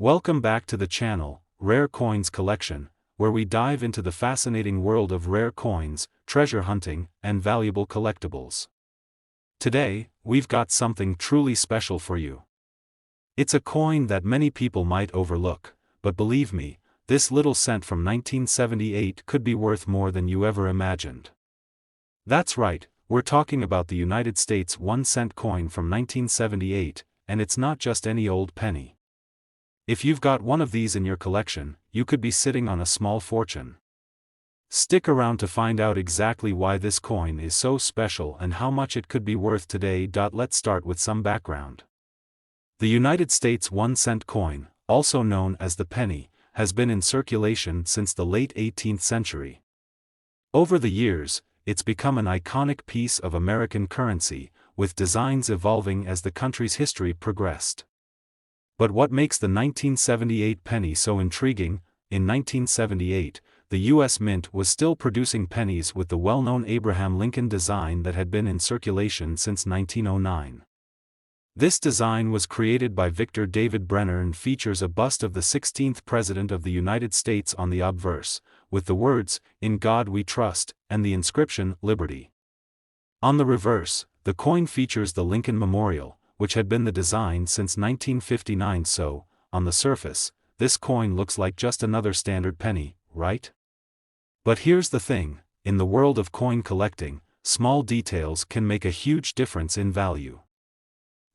Welcome back to the channel, Rare Coins Collection, where we dive into the fascinating world of rare coins, treasure hunting, and valuable collectibles. Today, we've got something truly special for you. It's a coin that many people might overlook, but believe me, this little cent from 1978 could be worth more than you ever imagined. That's right, we're talking about the United States 1-cent coin from 1978, and it's not just any old penny. If you've got one of these in your collection, you could be sitting on a small fortune. Stick around to find out exactly why this coin is so special and how much it could be worth today. Let's start with some background. The United States 1-cent coin, also known as the penny, has been in circulation since the late 18th century. Over the years, it's become an iconic piece of American currency, with designs evolving as the country's history progressed. But what makes the 1978 penny so intriguing? In 1978, the U.S. Mint was still producing pennies with the well-known Abraham Lincoln design that had been in circulation since 1909. This design was created by Victor David Brenner and features a bust of the 16th President of the United States on the obverse, with the words, "In God We Trust," and the inscription, "Liberty." On the reverse, the coin features the Lincoln Memorial, which had been the design since 1959. So, on the surface, this coin looks like just another standard penny, right? But here's the thing, in the world of coin collecting, small details can make a huge difference in value.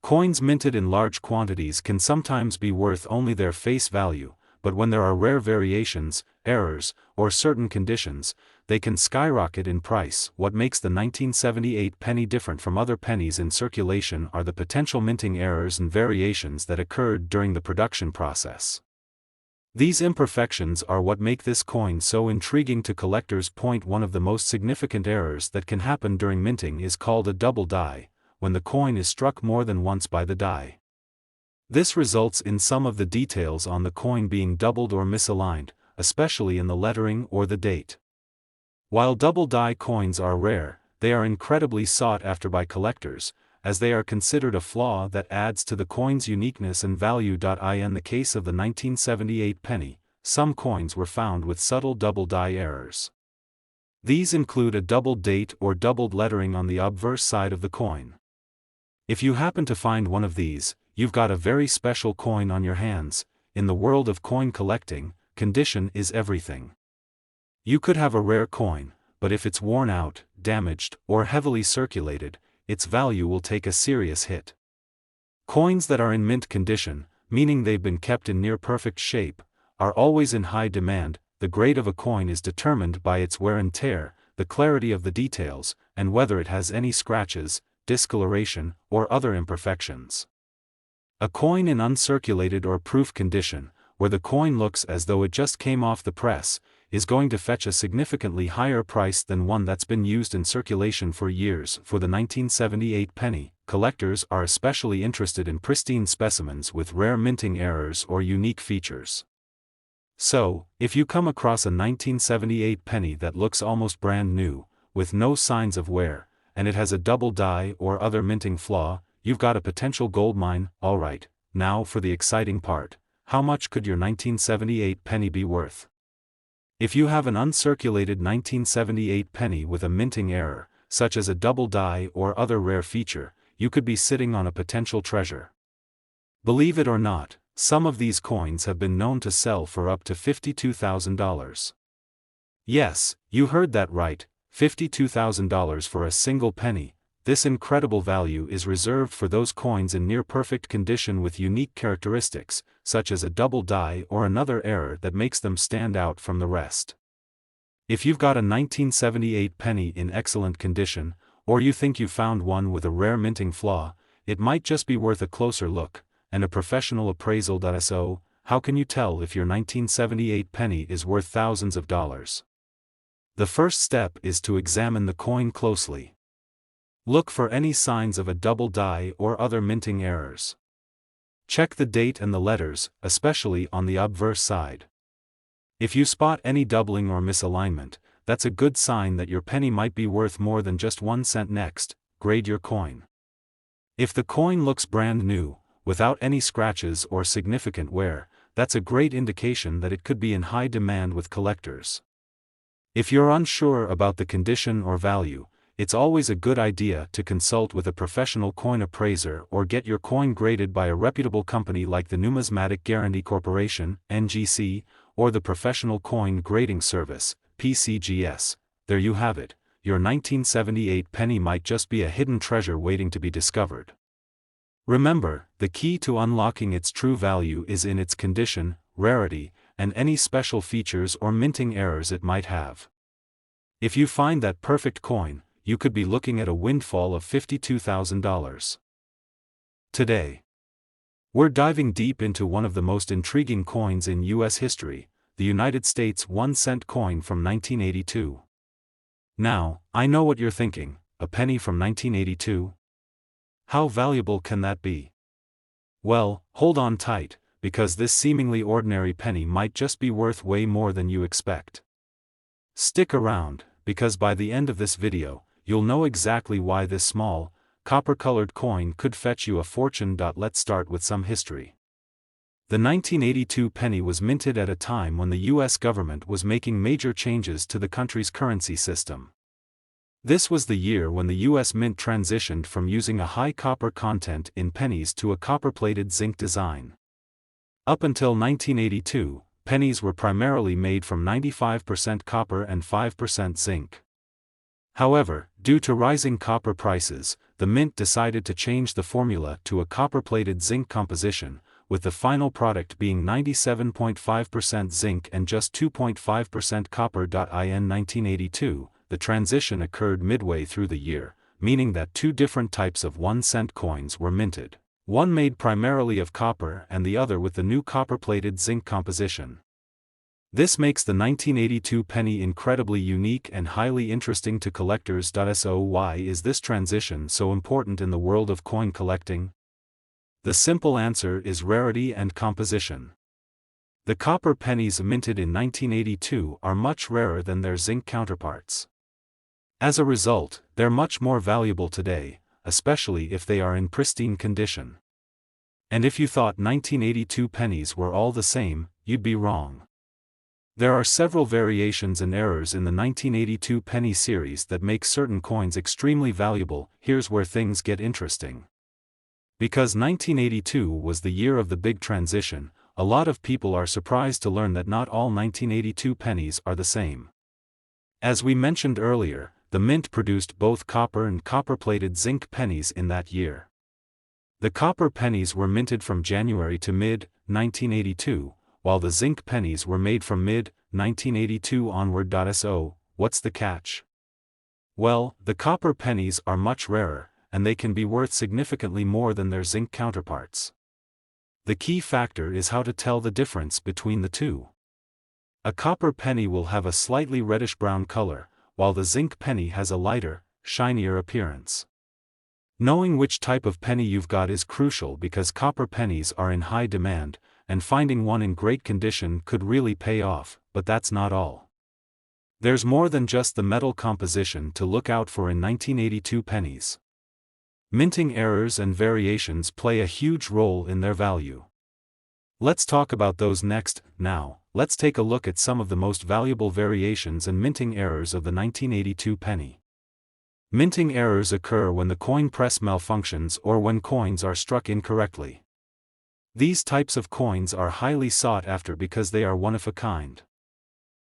Coins minted in large quantities can sometimes be worth only their face value, but when there are rare variations, errors, or certain conditions, they can skyrocket in price. What makes the 1978 penny different from other pennies in circulation are the potential minting errors and variations that occurred during the production process. These imperfections are what make this coin so intriguing to collectors. One of the most significant errors that can happen during minting is called a double die, when the coin is struck more than once by the die. This results in some of the details on the coin being doubled or misaligned, especially in the lettering or the date. While double die coins are rare, they are incredibly sought after by collectors, as they are considered a flaw that adds to the coin's uniqueness and value. In the case of the 1978 penny, some coins were found with subtle double die errors. These include a doubled date or doubled lettering on the obverse side of the coin. If you happen to find one of these, you've got a very special coin on your hands. In the world of coin collecting, condition is everything. You could have a rare coin, but if it's worn out, damaged, or heavily circulated, its value will take a serious hit. Coins that are in mint condition, meaning they've been kept in near-perfect shape, are always in high demand. The grade of a coin is determined by its wear and tear, the clarity of the details, and whether it has any scratches, discoloration, or other imperfections. A coin in uncirculated or proof condition, where the coin looks as though it just came off the press, is going to fetch a significantly higher price than one that's been used in circulation for years. For the 1978 penny, collectors are especially interested in pristine specimens with rare minting errors or unique features. So, if you come across a 1978 penny that looks almost brand new, with no signs of wear, and it has a double die or other minting flaw, you've got a potential goldmine. Alright, now for the exciting part. How much could your 1978 penny be worth? If you have an uncirculated 1978 penny with a minting error, such as a double die or other rare feature, you could be sitting on a potential treasure. Believe it or not, some of these coins have been known to sell for up to $52,000. Yes, you heard that right, $52,000 for a single penny. This incredible value is reserved for those coins in near-perfect condition with unique characteristics, such as a double die or another error that makes them stand out from the rest. If you've got a 1978 penny in excellent condition, or you think you found one with a rare minting flaw, it might just be worth a closer look, and a professional appraisal. So, how can you tell if your 1978 penny is worth thousands of dollars? The first step is to examine the coin closely. Look for any signs of a double die or other minting errors. Check the date and the letters, especially on the obverse side. If you spot any doubling or misalignment, that's a good sign that your penny might be worth more than just 1 cent. Next, grade your coin. If the coin looks brand new, without any scratches or significant wear, that's a great indication that it could be in high demand with collectors. If you're unsure about the condition or value, it's always a good idea to consult with a professional coin appraiser or get your coin graded by a reputable company like the Numismatic Guarantee Corporation, NGC, or the Professional Coin Grading Service, PCGS. There you have it, your 1978 penny might just be a hidden treasure waiting to be discovered. Remember, the key to unlocking its true value is in its condition, rarity, and any special features or minting errors it might have. If you find that perfect coin, you could be looking at a windfall of $52,000. Today, we're diving deep into one of the most intriguing coins in U.S. history, the United States 1-cent coin from 1982. Now, I know what you're thinking, a penny from 1982? How valuable can that be? Well, hold on tight, because this seemingly ordinary penny might just be worth way more than you expect. Stick around, because by the end of this video, you'll know exactly why this small, copper-colored coin could fetch you a fortune. Let's start with some history. The 1982 penny was minted at a time when the U.S. government was making major changes to the country's currency system. This was the year when the U.S. Mint transitioned from using a high copper content in pennies to a copper-plated zinc design. Up until 1982, pennies were primarily made from 95% copper and 5% zinc. However, due to rising copper prices, the Mint decided to change the formula to a copper-plated zinc composition, with the final product being 97.5% zinc and just 2.5% copper. In 1982, the transition occurred midway through the year, meaning that two different types of 1-cent coins were minted, one made primarily of copper and the other with the new copper-plated zinc composition. This makes the 1982 penny incredibly unique and highly interesting to collectors. So why is this transition so important in the world of coin collecting? The simple answer is rarity and composition. The copper pennies minted in 1982 are much rarer than their zinc counterparts. As a result, they're much more valuable today, especially if they are in pristine condition. And if you thought 1982 pennies were all the same, you'd be wrong. There are several variations and errors in the 1982 penny series that make certain coins extremely valuable. Here's where things get interesting. Because 1982 was the year of the big transition, a lot of people are surprised to learn that not all 1982 pennies are the same. As we mentioned earlier, the Mint produced both copper and copper-plated zinc pennies in that year. The copper pennies were minted from January to mid-1982, while the zinc pennies were made from mid-1982 onward. So, what's the catch? Well, the copper pennies are much rarer, and they can be worth significantly more than their zinc counterparts. The key factor is how to tell the difference between the two. A copper penny will have a slightly reddish-brown color, while the zinc penny has a lighter, shinier appearance. Knowing which type of penny you've got is crucial because copper pennies are in high demand, and finding one in great condition could really pay off. But that's not all. There's more than just the metal composition to look out for in 1982 pennies. Minting errors and variations play a huge role in their value. Let's talk about those next. Now, let's take a look at some of the most valuable variations and minting errors of the 1982 penny. Minting errors occur when the coin press malfunctions or when coins are struck incorrectly. These types of coins are highly sought after because they are one of a kind.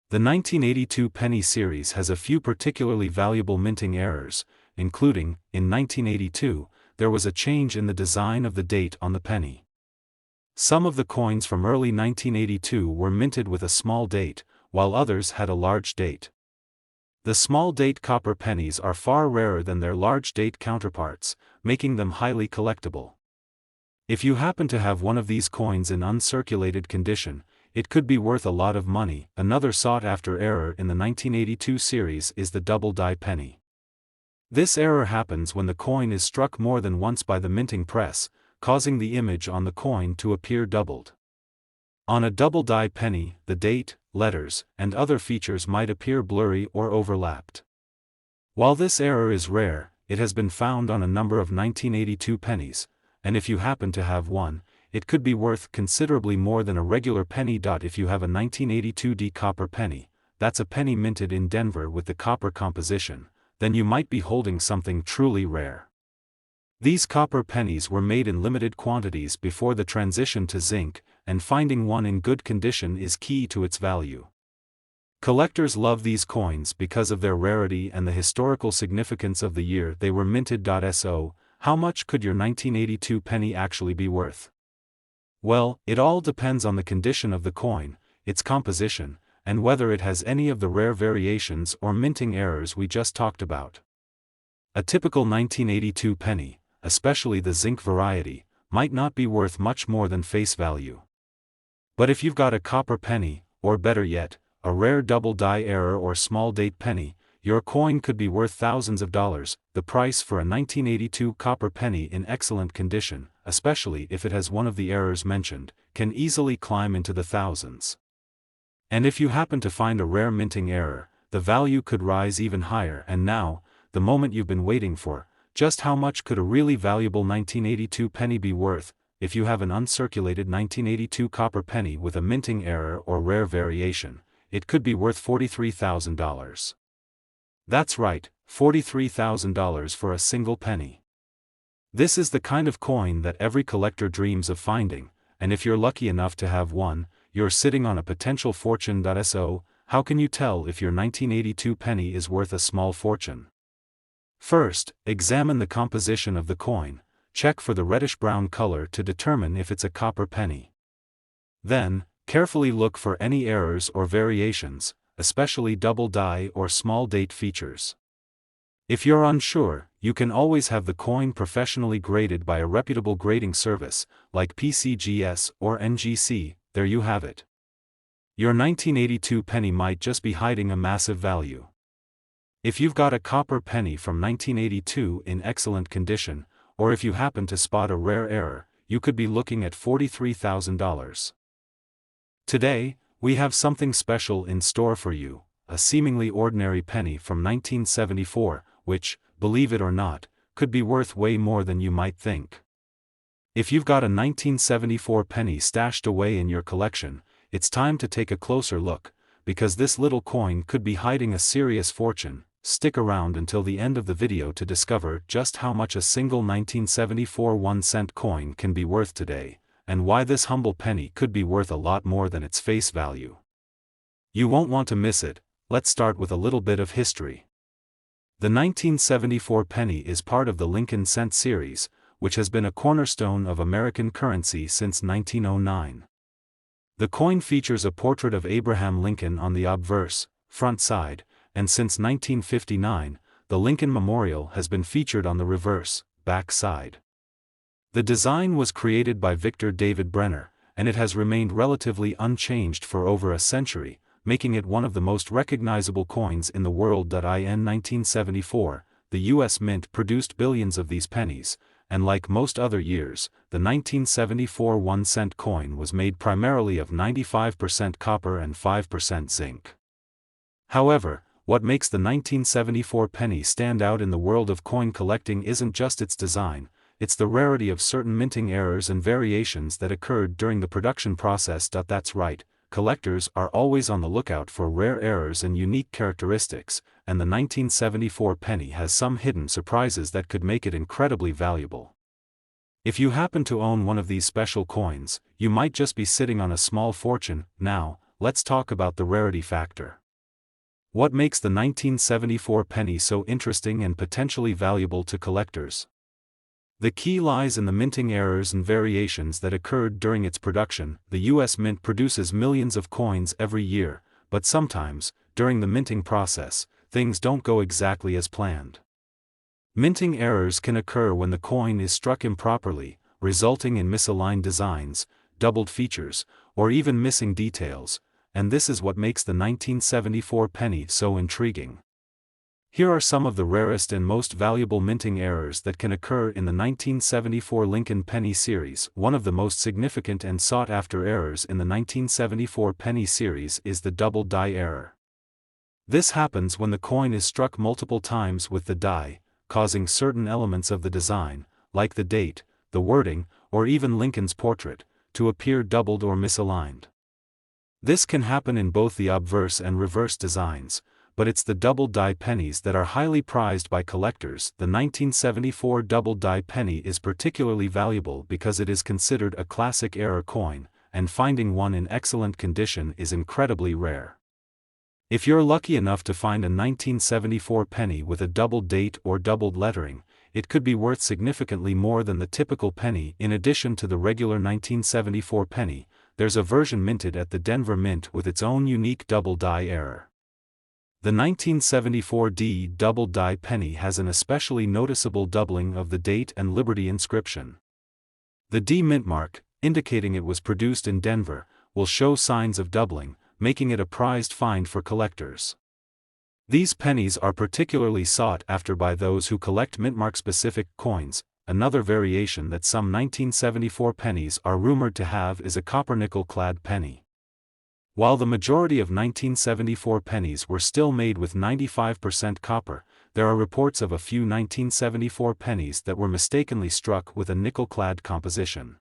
The 1982 penny series has a few particularly valuable minting errors, including, in 1982, there was a change in the design of the date on the penny. Some of the coins from early 1982 were minted with a small date, while others had a large date. The small date copper pennies are far rarer than their large date counterparts, making them highly collectible. If you happen to have one of these coins in uncirculated condition, it could be worth a lot of money. Another sought-after error in the 1982 series is the double die penny. This error happens when the coin is struck more than once by the minting press, causing the image on the coin to appear doubled. On a double die penny, the date, letters, and other features might appear blurry or overlapped. While this error is rare, it has been found on a number of 1982 pennies, and if you happen to have one, it could be worth considerably more than a regular penny. If you have a 1982 copper penny, that's a penny minted in Denver with the copper composition, then you might be holding something truly rare. These copper pennies were made in limited quantities before the transition to zinc, and finding one in good condition is key to its value. Collectors love these coins because of their rarity and the historical significance of the year they were minted. So, how much could your 1982 penny actually be worth? Well, it all depends on the condition of the coin, its composition, and whether it has any of the rare variations or minting errors we just talked about. A typical 1982 penny, especially the zinc variety, might not be worth much more than face value. But if you've got a copper penny, or better yet, a rare double die error or small date penny, your coin could be worth thousands of dollars. The price for a 1982 copper penny in excellent condition, especially if it has one of the errors mentioned, can easily climb into the thousands. And if you happen to find a rare minting error, the value could rise even higher. And now, the moment you've been waiting for: just how much could a really valuable 1982 penny be worth? If you have an uncirculated 1982 copper penny with a minting error or rare variation, it could be worth $43,000. That's right, $43,000 for a single penny. This is the kind of coin that every collector dreams of finding, and if you're lucky enough to have one, you're sitting on a potential fortune. So, how can you tell if your 1982 penny is worth a small fortune? First, examine the composition of the coin. Check for the reddish-brown color to determine if it's a copper penny. Then, carefully look for any errors or variations, especially double die or small date features. If you're unsure, you can always have the coin professionally graded by a reputable grading service, like PCGS or NGC. There you have it. Your 1982 penny might just be hiding a massive value. If you've got a copper penny from 1982 in excellent condition, or if you happen to spot a rare error, you could be looking at $43,000. Today, we have something special in store for you, a seemingly ordinary penny from 1974, which, believe it or not, could be worth way more than you might think. If you've got a 1974 penny stashed away in your collection, it's time to take a closer look, because this little coin could be hiding a serious fortune. Stick around until the end of the video to discover just how much a single 1974 1-cent coin can be worth today, and why this humble penny could be worth a lot more than its face value. You won't want to miss it. Let's start with a little bit of history. The 1974 penny is part of the Lincoln cent series, which has been a cornerstone of American currency since 1909. The coin features a portrait of Abraham Lincoln on the obverse, front side, and since 1959, the Lincoln Memorial has been featured on the reverse, back side. The design was created by Victor David Brenner, and it has remained relatively unchanged for over a century, making it one of the most recognizable coins in the world. In 1974, the U.S. Mint produced billions of these pennies, and like most other years, the 1974 1-cent coin was made primarily of 95% copper and 5% zinc. However, what makes the 1974 penny stand out in the world of coin collecting isn't just its design, it's the rarity of certain minting errors and variations that occurred during the production process. That's right, collectors are always on the lookout for rare errors and unique characteristics, and the 1974 penny has some hidden surprises that could make it incredibly valuable. If you happen to own one of these special coins, you might just be sitting on a small fortune. Now, let's talk about the rarity factor. What makes the 1974 penny so interesting and potentially valuable to collectors? The key lies in the minting errors and variations that occurred during its production. The U.S. Mint produces millions of coins every year, but sometimes, during the minting process, things don't go exactly as planned. Minting errors can occur when the coin is struck improperly, resulting in misaligned designs, doubled features, or even missing details, and this is what makes the 1974 penny so intriguing. Here are some of the rarest and most valuable minting errors that can occur in the 1974 Lincoln penny series. One of the most significant and sought-after errors in the 1974 penny series is the double die error. This happens when the coin is struck multiple times with the die, causing certain elements of the design, like the date, the wording, or even Lincoln's portrait, to appear doubled or misaligned. This can happen in both the obverse and reverse designs, but it's the double-die pennies that are highly prized by collectors. The 1974 double-die penny is particularly valuable because it is considered a classic era coin, and finding one in excellent condition is incredibly rare. If you're lucky enough to find a 1974 penny with a doubled date or doubled lettering, it could be worth significantly more than the typical penny. In addition to the regular 1974 penny, there's a version minted at the Denver Mint with its own unique double-die error. The 1974 D double-die penny has an especially noticeable doubling of the date and Liberty inscription. The D mint mark, indicating it was produced in Denver, will show signs of doubling, making it a prized find for collectors. These pennies are particularly sought after by those who collect mintmark-specific coins. Another variation that some 1974 pennies are rumored to have is a copper-nickel-clad penny. While the majority of 1974 pennies were still made with 95% copper, there are reports of a few 1974 pennies that were mistakenly struck with a nickel-clad composition.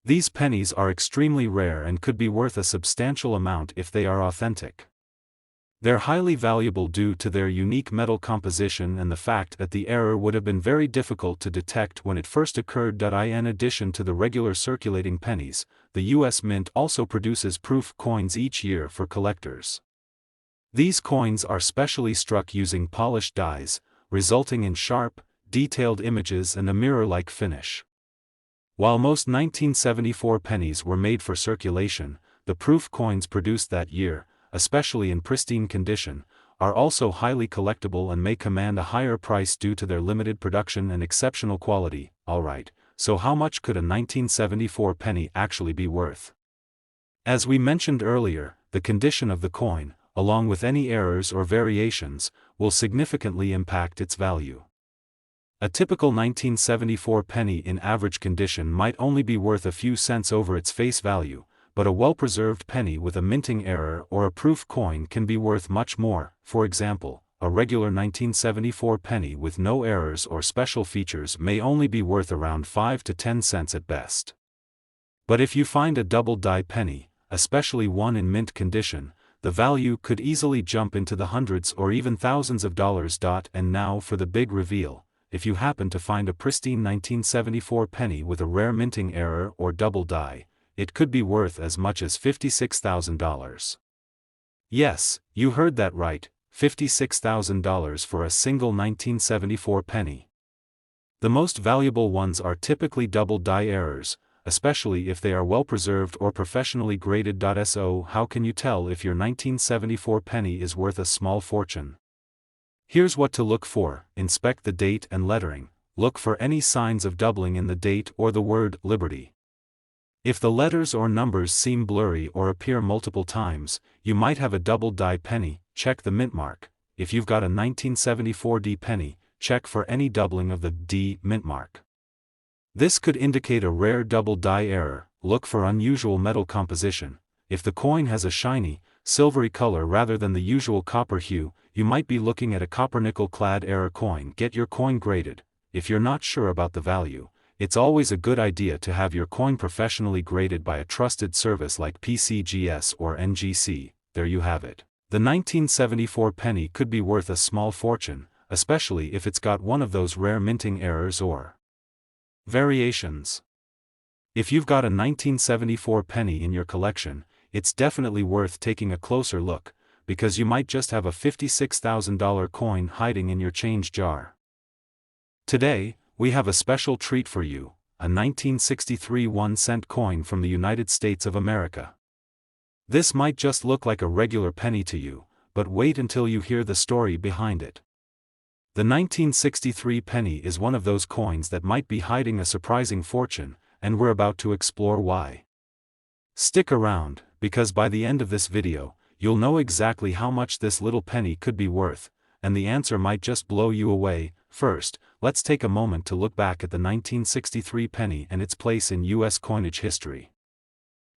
These pennies are extremely rare and could be worth a substantial amount if they are authentic. They're highly valuable due to their unique metal composition and the fact that the error would have been very difficult to detect when it first occurred. In addition to the regular circulating pennies, the U.S. Mint also produces proof coins each year for collectors. These coins are specially struck using polished dies, resulting in sharp, detailed images and a mirror-like finish. While most 1974 pennies were made for circulation, the proof coins produced that year, especially in pristine condition, are also highly collectible and may command a higher price due to their limited production and exceptional quality. Alright, so how much could a 1974 penny actually be worth? As we mentioned earlier, the condition of the coin, along with any errors or variations, will significantly impact its value. A typical 1974 penny in average condition might only be worth a few cents over its face value, but a well-preserved penny with a minting error or a proof coin can be worth much more. For example, a regular 1974 penny with no errors or special features may only be worth around 5 to 10 cents at best. But if you find a double-die penny, especially one in mint condition, the value could easily jump into the hundreds or even thousands of dollars. And now for the big reveal. If you happen to find a pristine 1974 penny with a rare minting error or double die, it could be worth as much as $56,000. Yes, you heard that right, $56,000 for a single 1974 penny. The most valuable ones are typically double die errors, especially if they are well preserved or professionally graded. So how can you tell if your 1974 penny is worth a small fortune? Here's what to look for. Inspect the date and lettering. Look for any signs of doubling in the date or the word Liberty. If the letters or numbers seem blurry or appear multiple times, you might have a double-die penny. Check the mint mark. If you've got a 1974 D penny, check for any doubling of the D mint mark. This could indicate a rare double-die error. Look for unusual metal composition. If the coin has a shiny, silvery color rather than the usual copper hue, you might be looking at a copper-nickel-clad error coin. Get your coin graded. If you're not sure about the value, it's always a good idea to have your coin professionally graded by a trusted service like PCGS or NGC. There you have it. The 1974 penny could be worth a small fortune, especially if it's got one of those rare minting errors or variations. If you've got a 1974 penny in your collection, it's definitely worth taking a closer look, because you might just have a $56,000 coin hiding in your change jar. Today, we have a special treat for you, a 1963 1-cent coin from the United States of America. This might just look like a regular penny to you, but wait until you hear the story behind it. The 1963 penny is one of those coins that might be hiding a surprising fortune, and we're about to explore why. Stick around, because by the end of this video, you'll know exactly how much this little penny could be worth, and the answer might just blow you away. First, let's take a moment to look back at the 1963 penny and its place in U.S. coinage history.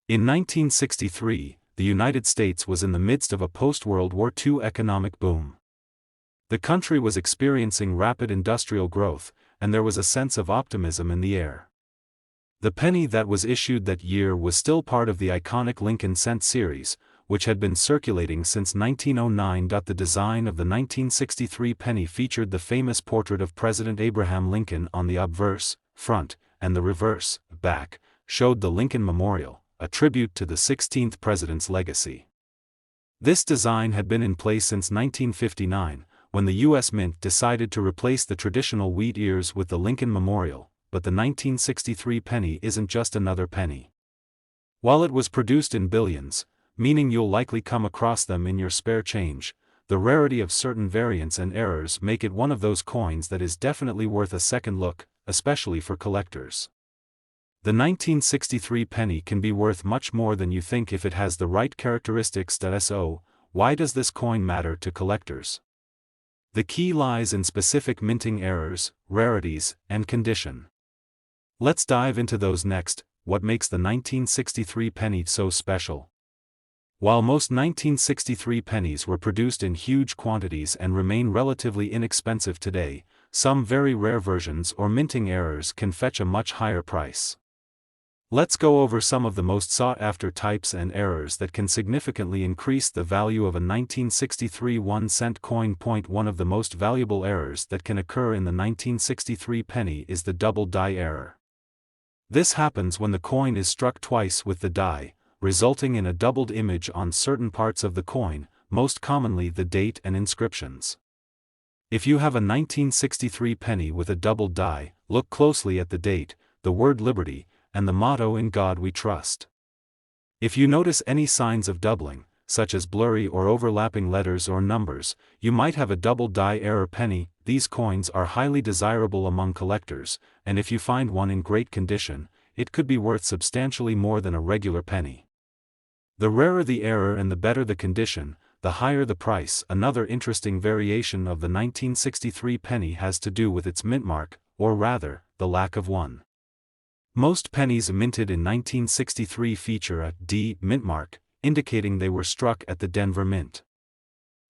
In 1963, the United States was in the midst of a post-World War II economic boom. The country was experiencing rapid industrial growth, and there was a sense of optimism in the air. The penny that was issued that year was still part of the iconic Lincoln cent series, which had been circulating since 1909. The design of the 1963 penny featured the famous portrait of President Abraham Lincoln on the obverse, front, and the reverse, back, showed the Lincoln Memorial, a tribute to the 16th president's legacy. This design had been in place since 1959, when the U.S. Mint decided to replace the traditional wheat ears with the Lincoln Memorial, but the 1963 penny isn't just another penny. While it was produced in billions, meaning you'll likely come across them in your spare change, the rarity of certain variants and errors make it one of those coins that is definitely worth a second look, especially for collectors. The 1963 penny can be worth much more than you think if it has the right characteristics. So, why does this coin matter to collectors? The key lies in specific minting errors, rarities, and condition. Let's dive into those next. What makes the 1963 penny so special? While most 1963 pennies were produced in huge quantities and remain relatively inexpensive today, some very rare versions or minting errors can fetch a much higher price. Let's go over some of the most sought-after types and errors that can significantly increase the value of a 1963 1-cent coin. One of the most valuable errors that can occur in the 1963 penny is the double die error. This happens when the coin is struck twice with the die, resulting in a doubled image on certain parts of the coin, most commonly the date and inscriptions. If you have a 1963 penny with a doubled die, look closely at the date, the word Liberty, and the motto "In God We Trust." If you notice any signs of doubling, such as blurry or overlapping letters or numbers, you might have a double die error penny. These coins are highly desirable among collectors, and if you find one in great condition, it could be worth substantially more than a regular penny. The rarer the error and the better the condition, the higher the price. Another interesting variation of the 1963 penny has to do with its mint mark, or rather, the lack of one. Most pennies minted in 1963 feature a D mint mark, indicating they were struck at the Denver Mint.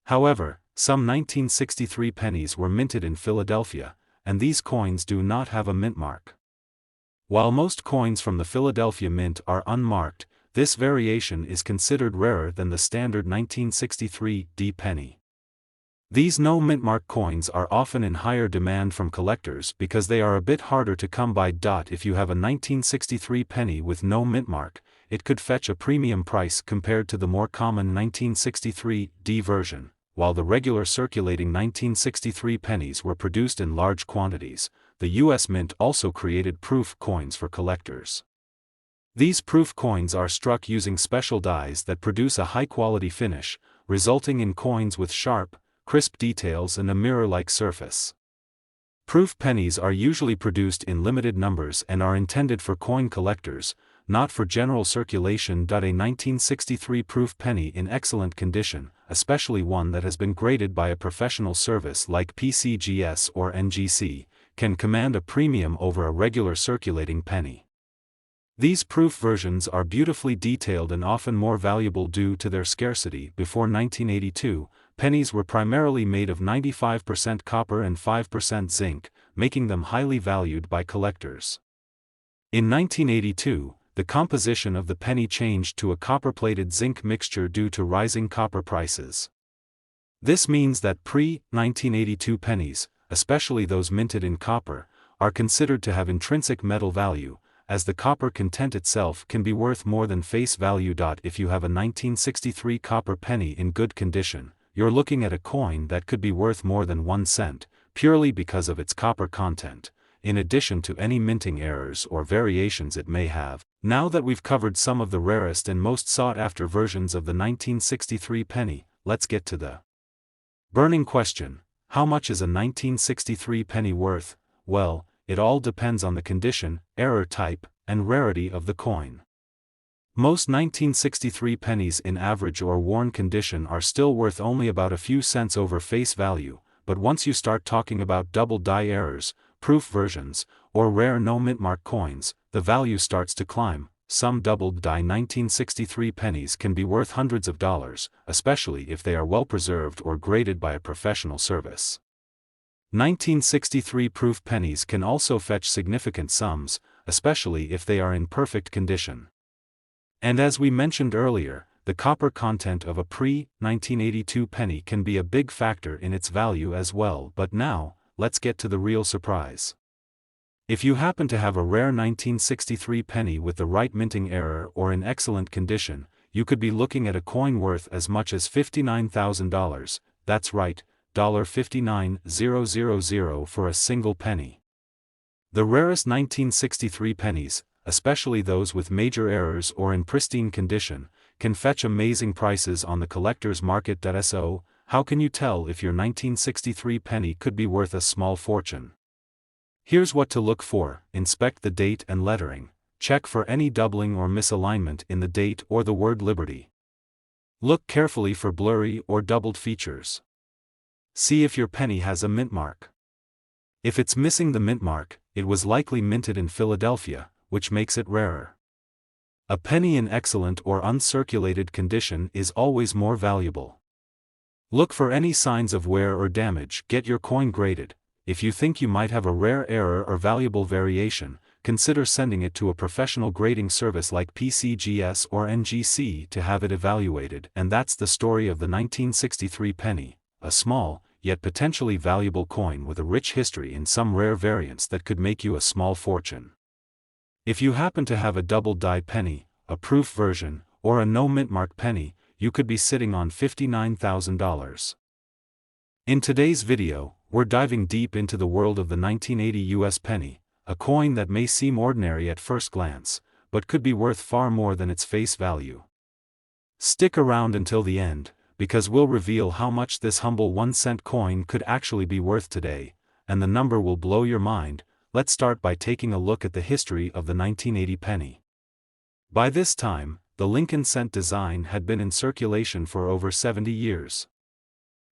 However, some 1963 pennies were minted in Philadelphia, and these coins do not have a mint mark. While most coins from the Philadelphia Mint are unmarked, this variation is considered rarer than the standard 1963 D penny. These no mint mark coins are often in higher demand from collectors because they are a bit harder to come by. If you have a 1963 penny with no mint mark, it could fetch a premium price compared to the more common 1963 D version. While the regular circulating 1963 pennies were produced in large quantities, the U.S. Mint also created proof coins for collectors. These proof coins are struck using special dies that produce a high-quality finish, resulting in coins with sharp, crisp details and a mirror-like surface. Proof pennies are usually produced in limited numbers and are intended for coin collectors, not for general circulation. A 1963 proof penny in excellent condition, especially one that has been graded by a professional service like PCGS or NGC, can command a premium over a regular circulating penny. These proof versions are beautifully detailed and often more valuable due to their scarcity. Before 1982, pennies were primarily made of 95% copper and 5% zinc, making them highly valued by collectors. In 1982, the composition of the penny changed to a copper-plated zinc mixture due to rising copper prices. This means that pre-1982 pennies, especially those minted in copper, are considered to have intrinsic metal value, as the copper content itself can be worth more than face value. If you have a 1963 copper penny in good condition, you're looking at a coin that could be worth more than 1 cent, purely because of its copper content, in addition to any minting errors or variations it may have. Now that we've covered some of the rarest and most sought-after versions of the 1963 penny, let's get to the burning question: how much is a 1963 penny worth? Well, it all depends on the condition, error type, and rarity of the coin. Most 1963 pennies in average or worn condition are still worth only about a few cents over face value, but once you start talking about double die errors, proof versions, or rare no mint mark coins, the value starts to climb. Some doubled die 1963 pennies can be worth hundreds of dollars, especially if they are well preserved or graded by a professional service. 1963 proof pennies can also fetch significant sums. especially if they are in perfect condition. And as we mentioned earlier, the copper content of a pre-1982 penny can be a big factor in its value as well. But now, let's get to the real surprise. If you happen to have a rare 1963 penny with the right minting error or in excellent condition, you could be looking at a coin worth as much as $59,000, that's right, $59,000 for a single penny. The rarest 1963 pennies, especially those with major errors or in pristine condition, can fetch amazing prices on the collector's market. So, how can you tell if your 1963 penny could be worth a small fortune? Here's what to look for: inspect the date and lettering. Check for any doubling or misalignment in the date or the word Liberty. Look carefully for blurry or doubled features. See if your penny has a mint mark. If it's missing the mint mark, it was likely minted in Philadelphia, which makes it rarer. A penny in excellent or uncirculated condition is always more valuable. Look for any signs of wear or damage. Get your coin graded. If you think you might have a rare error or valuable variation, consider sending it to a professional grading service like PCGS or NGC to have it evaluated. And that's the story of the 1963 penny, a small, yet potentially valuable coin with a rich history in some rare variants that could make you a small fortune. If you happen to have a double-die penny, a proof version, or a no-mint-mark penny, you could be sitting on $59,000. In today's video, we're diving deep into the world of the 1980 US penny, a coin that may seem ordinary at first glance, but could be worth far more than its face value. Stick around until the end, because we'll reveal how much this humble 1-cent coin could actually be worth today, and the number will blow your mind. Let's start by taking a look at the history of the 1980 penny. By this time, the Lincoln cent design had been in circulation for over 70 years.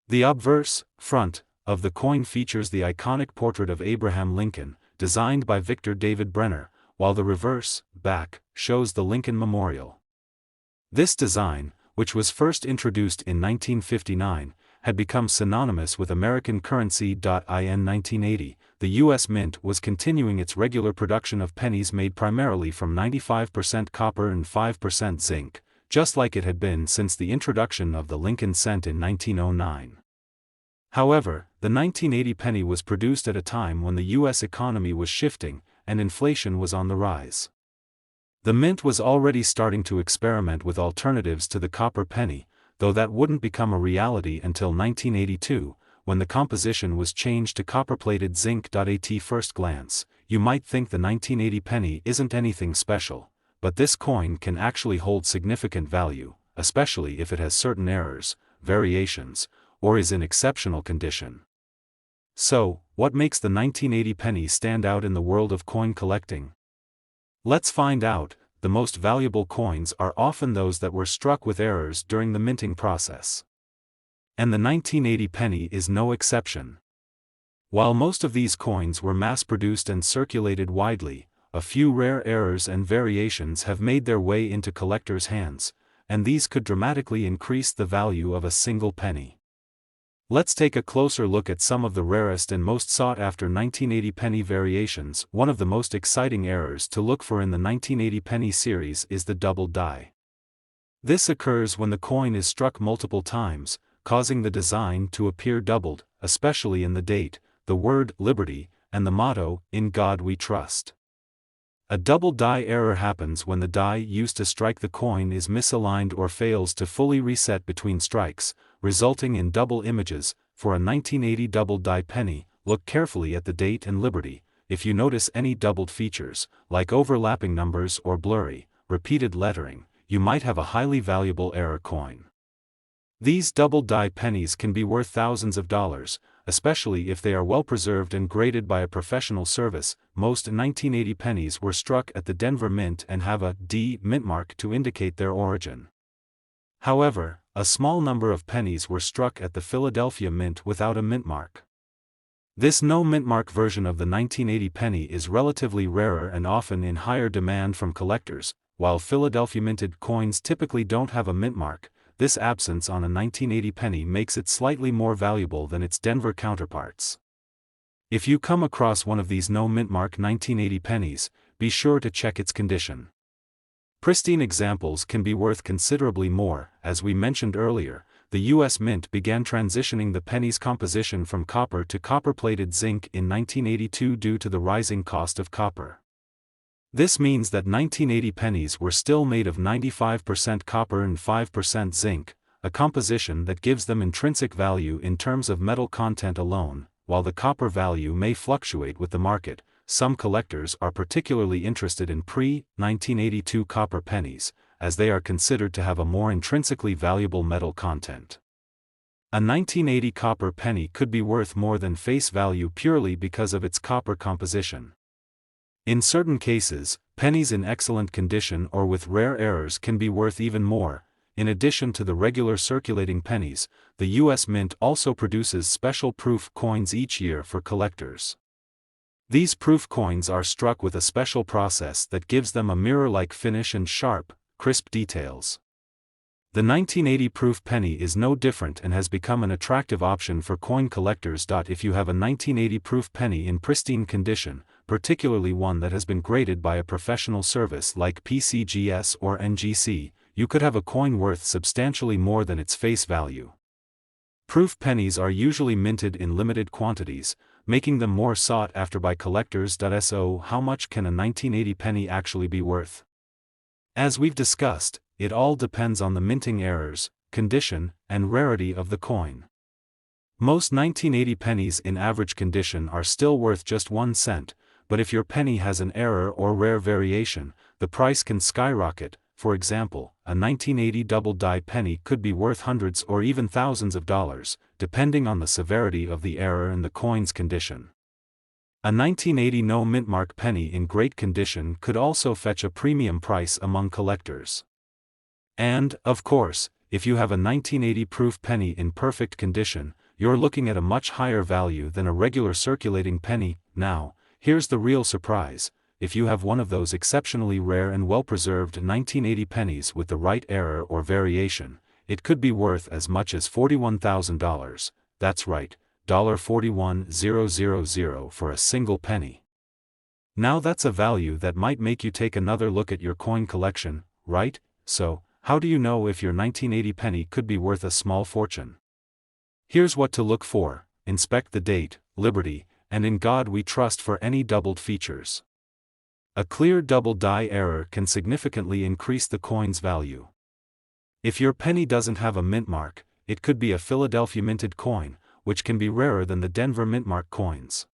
The obverse, front, of the coin features the iconic portrait of Abraham Lincoln, designed by Victor David Brenner, while the reverse, back, shows the Lincoln Memorial. This design, which was first introduced in 1959, had become synonymous with American currency. In 1980, the U.S. Mint was continuing its regular production of pennies made primarily from 95% copper and 5% zinc, just like it had been since the introduction of the Lincoln cent in 1909. However, the 1980 penny was produced at a time when the U.S. economy was shifting, and inflation was on the rise. The Mint was already starting to experiment with alternatives to the copper penny, though that wouldn't become a reality until 1982, when the composition was changed to copper-plated zinc. At first glance, you might think the 1980 penny isn't anything special, but this coin can actually hold significant value, especially if it has certain errors, variations, or is in exceptional condition. So, what makes the 1980 penny stand out in the world of coin collecting? Let's find out. The most valuable coins are often those that were struck with errors during the minting process. And the 1980 penny is no exception. While most of these coins were mass-produced and circulated widely, a few rare errors and variations have made their way into collectors' hands, and these could dramatically increase the value of a single penny. Let's take a closer look at some of the rarest and most sought-after 1980 penny variations. One of the most exciting errors to look for in the 1980 penny series is the double die. This occurs when the coin is struck multiple times, causing the design to appear doubled, especially in the date, the word Liberty, and the motto, "In God We Trust." A double die error happens when the die used to strike the coin is misaligned or fails to fully reset between strikes, resulting in double images. For a 1980 double die penny, look carefully at the date and Liberty. If you notice any doubled features, like overlapping numbers or blurry, repeated lettering, you might have a highly valuable error coin. These double die pennies can be worth thousands of dollars, especially if they are well preserved and graded by a professional service. Most 1980 pennies were struck at the Denver Mint and have a D mint mark to indicate their origin. However, a small number of pennies were struck at the Philadelphia Mint without a mint mark. This no mint mark version of the 1980 penny is relatively rarer and often in higher demand from collectors. While Philadelphia minted coins typically don't have a mint mark, this absence on a 1980 penny makes it slightly more valuable than its Denver counterparts. If you come across one of these no mint mark 1980 pennies, be sure to check its condition. Pristine examples can be worth considerably more. As we mentioned earlier, the U.S. Mint began transitioning the penny's composition from copper to copper-plated zinc in 1982 due to the rising cost of copper. This means that 1980 pennies were still made of 95% copper and 5% zinc, a composition that gives them intrinsic value in terms of metal content alone. While the copper value may fluctuate with the market, some collectors are particularly interested in pre-1982 copper pennies, as they are considered to have a more intrinsically valuable metal content. A 1980 copper penny could be worth more than face value purely because of its copper composition. In certain cases, pennies in excellent condition or with rare errors can be worth even more. In addition to the regular circulating pennies, the U.S. Mint also produces special proof coins each year for collectors. These proof coins are struck with a special process that gives them a mirror-like finish and sharp, crisp details. The 1980 proof penny is no different and has become an attractive option for coin collectors. If you have a 1980 proof penny in pristine condition, particularly one that has been graded by a professional service like PCGS or NGC, you could have a coin worth substantially more than its face value. Proof pennies are usually minted in limited quantities, making them more sought after by collectors. So how much can a 1980 penny actually be worth? As we've discussed, it all depends on the minting errors, condition, and rarity of the coin. Most 1980 pennies in average condition are still worth just 1 cent, but if your penny has an error or rare variation, the price can skyrocket. For example, a 1980 double-die penny could be worth hundreds or even thousands of dollars, depending on the severity of the error and the coin's condition. A 1980 no-mintmark penny in great condition could also fetch a premium price among collectors. And, of course, if you have a 1980 proof penny in perfect condition, you're looking at a much higher value than a regular circulating penny. Now, here's the real surprise. If you have one of those exceptionally rare and well-preserved 1980 pennies with the right error or variation, it could be worth as much as $41,000, that's right, $41,000 for a single penny. Now that's a value that might make you take another look at your coin collection, right? So, how do you know if your 1980 penny could be worth a small fortune? Here's what to look for: inspect the date, Liberty, and In God We Trust for any doubled features. A clear double die error can significantly increase the coin's value. If your penny doesn't have a mint mark, it could be a Philadelphia minted coin, which can be rarer than the Denver mint mark coins.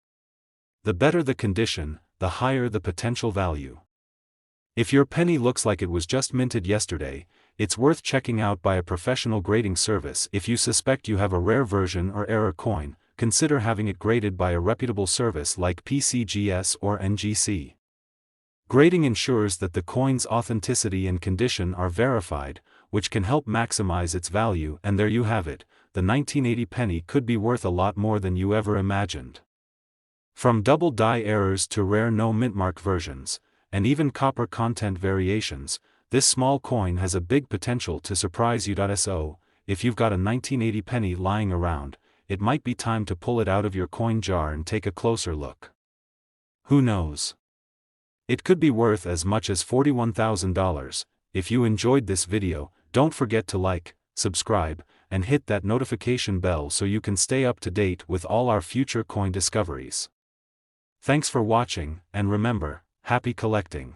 The better the condition, the higher the potential value. If your penny looks like it was just minted yesterday, it's worth checking out by a professional grading service. If you suspect you have a rare version or error coin, consider having it graded by a reputable service like PCGS or NGC. Grading ensures that the coin's authenticity and condition are verified, which can help maximize its value. And there you have it, the 1980 penny could be worth a lot more than you ever imagined. From double die errors to rare no-mintmark versions, and even copper content variations, this small coin has a big potential to surprise you. So, if you've got a 1980 penny lying around, it might be time to pull it out of your coin jar and take a closer look. Who knows? It could be worth as much as $41,000. If you enjoyed this video, don't forget to like, subscribe, and hit that notification bell so you can stay up to date with all our future coin discoveries. Thanks for watching, and remember, happy collecting!